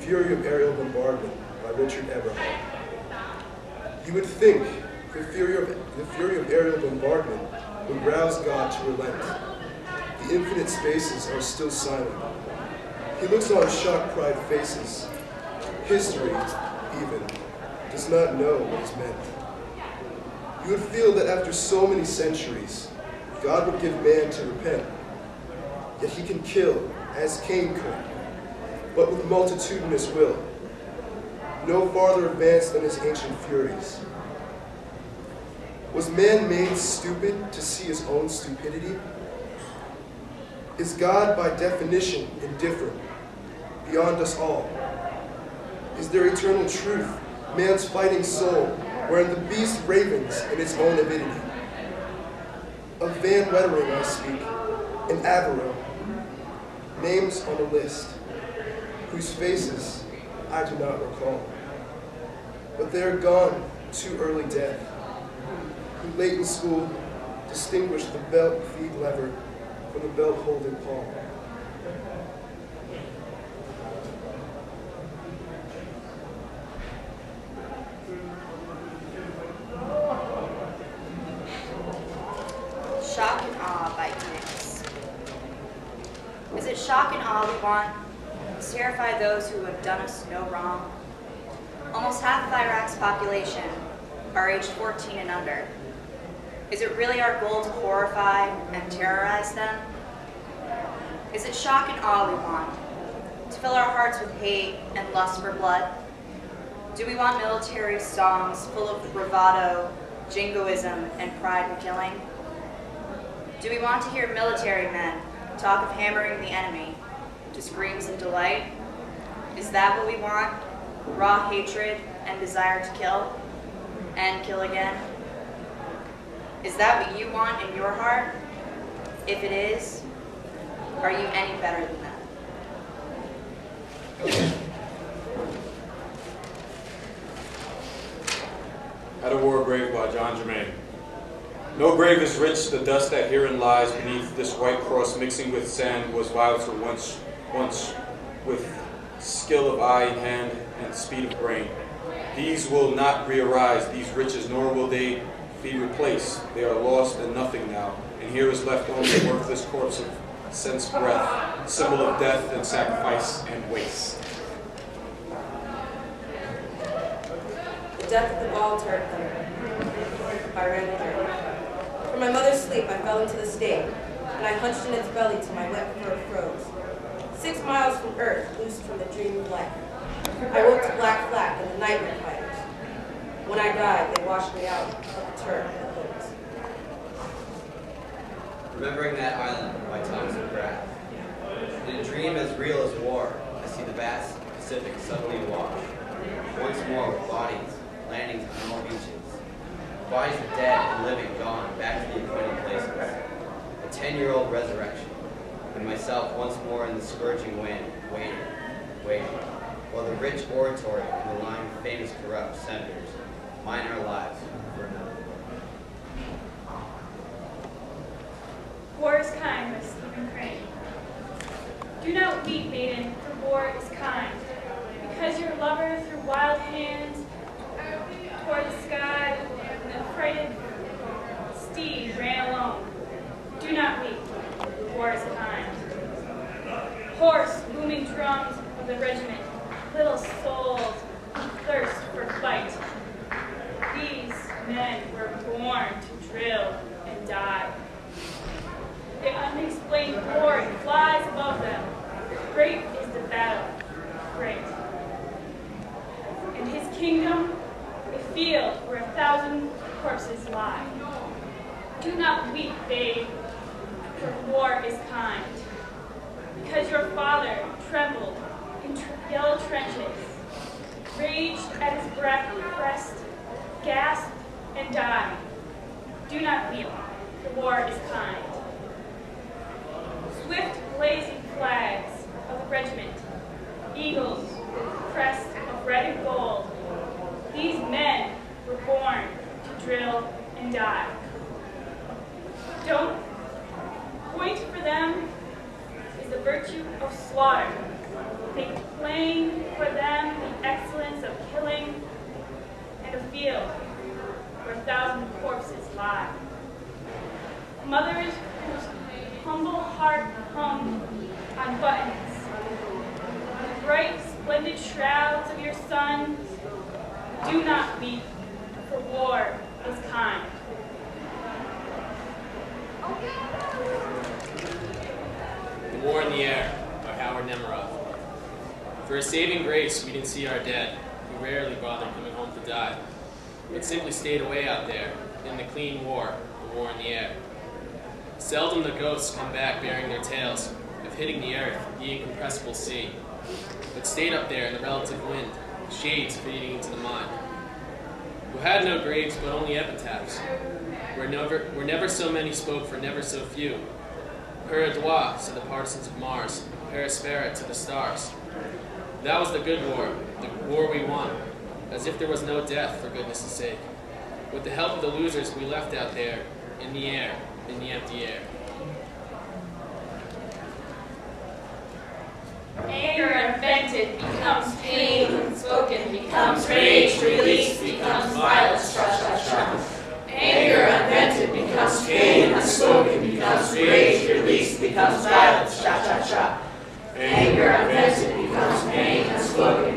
Fury of Aerial Bombardment by Richard Eberhard. You would think the fury of aerial bombardment would rouse God to relent. The infinite spaces are still silent. He looks on shock-cried faces. History, even, does not know what is meant. You would feel that after so many centuries, God would give man to repent. Yet he can kill, as Cain could, but with multitudinous will, no farther advanced than his ancient furies. Was man made stupid to see his own stupidity? Is God by definition indifferent, beyond us all? Is there eternal truth, man's fighting soul, wherein the beast ravens in its own avidity? Of Van Wettering I speak, and Avero, names on a list, whose faces I do not recall. But they are gone to early death, who late in school distinguished the belt-feed lever from the belt-holding palm. Shock and awe by Enix. Is it shock and awe we want? To terrify those who have done us no wrong? Almost half of Iraq's population are aged 14 and under. Is it really our goal to horrify and terrorize them? Is it shock and awe we want? To fill our hearts with hate and lust for blood? Do we want military songs full of bravado, jingoism, and pride in killing? Do we want to hear military men talk of hammering the enemy to screams of delight? Is that what we want? Raw hatred and desire to kill and kill again? Is that what you want in your heart? If it is, are you any better than that? At a War Grave by John Germain. No grave is rich, the dust that herein lies beneath this white cross mixing with sand was Violator once with skill of eye and hand and speed of brain. These will not re-arise, these riches, nor will they be replaced. They are lost and nothing now, and here is left only a worthless corpse of sense breath, symbol of death and sacrifice and waste. The Death of the Ball Turret by Randall. From my mother's sleep, I fell into the stake, and I hunched in its belly till my wet fur froze. 6 miles from Earth, loosed from the dream of life. I woke to black flak and the nightmare fighters. When I died, they washed me out of the turf and the hoods. Remembering that island by Thomas McGrath. In a dream as real as war, I see the vast Pacific suddenly awash. Once more with bodies, landings on all beaches. Bodies of dead and living gone back to the appointed places. A 10-year-old resurrection. And myself once more in the scourging wind, waiting, while the rich oratory and the line of famous corrupt senators mine our lives for another war. War is kind by Stephen Crane. Do not weep, maiden, for war is kind, because your lover threw wild hands toward the sky, and the affrighted steed ran alone. Do not weep, war is kind. Hoarse, booming drums of the regiment, little souls who thirst for fight. These men were born to drill and die. The unexplained glory flies above them. Great is the battle, great. And his kingdom, a field where 1,000 corpses lie. Do not weep, babe, for war is kind. Because your father trembled in yellow trenches, raged at his breast, gasped and died. Do not weep, the war is kind. Swift blazing flags of the regiment, eagles with crests of red and gold. These men were born to drill and die. Don't point for them is the virtue of slaughter. Make plain for them Do not weep, for war is kind. The War in the Air by Howard Nemeroff. For a saving grace, we didn't see our dead, who rarely bothered coming home to die, but simply stayed away out there, in the clean war, the war in the air. Seldom the ghosts come back bearing their tales of hitting the earth, the incompressible sea, but stayed up there in the relative wind, shades fading into the mind. Who had no graves but only epitaphs, where never so many spoke for never so few. Per droit, said the partisans of Mars, per aspera to the stars. That was the good war, the war we won, as if there was no death, for goodness' sake. With the help of the losers we left out there, in the air, in the empty air. Anger invented becomes pain, unspoken becomes rage, released becomes violence, Anger unvented becomes pain, unspoken becomes rage, released becomes violence, Anger unvented becomes pain, unspoken